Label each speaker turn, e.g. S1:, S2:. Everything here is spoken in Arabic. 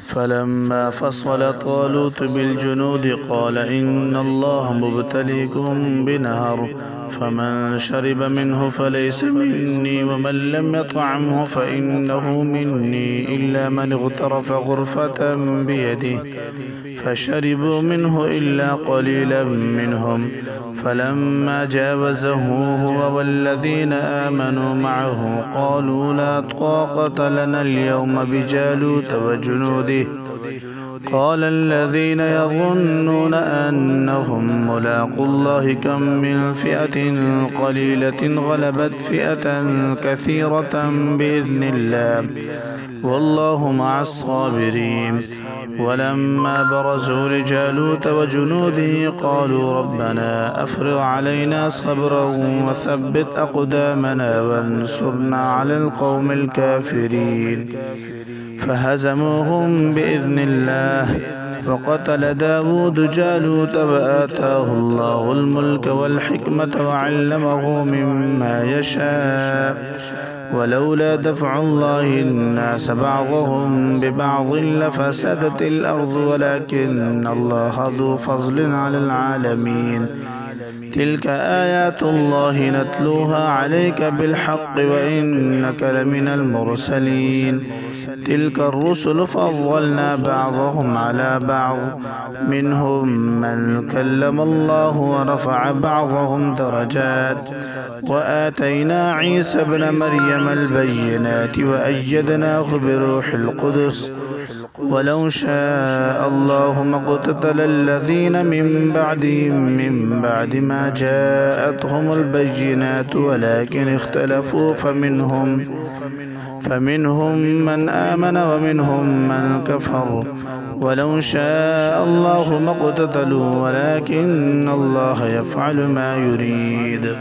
S1: فلما فصل طالوت بالجنود قال إن الله مبتليكم بنهر فمن شرب منه فليس مني ومن لم يطعمه فإنه مني إلا من اغترف غرفة بيده فشربوا منه إلا قليلا منهم. فلما جاوزه هو والذين آمنوا معه قالوا لا طاقة لنا اليوم بجالوت وجنوده. قال الذين يظنون أنهم ملاقو الله كم من فئة قليلة غلبت فئة كثيرة بإذن الله والله مع الصابرين. ولما برزوا لجالوت وجنوده قالوا ربنا أفرغ علينا صبرا وثبت أقدامنا وانصرنا على القوم الكافرين. فهزموهم بإذن الله. وقتل داود جالوت وآتاه الله الملك والحكمة وعلمه مما يشاء ولولا دفع الله الناس بعضهم ببعض لفسدت الأرض ولكن الله ذو فضل على العالمين. تلك آيات الله نتلوها عليك بالحق وإنك لمن المرسلين. تلك الرسل فضلنا بعضهم على بعض منهم من كلم الله ورفع بعضهم درجات وآتينا عيسى ابن مريم البينات وأيدناه بروح القدس ولو شاء الله ما اقتتل الذين من بعدهم من بعد ما جاءتهم البينات ولكن اختلفوا فمنهم من آمن ومنهم من كفر ولو شاء الله ما اقتتلوا ولكن الله يفعل ما يريد.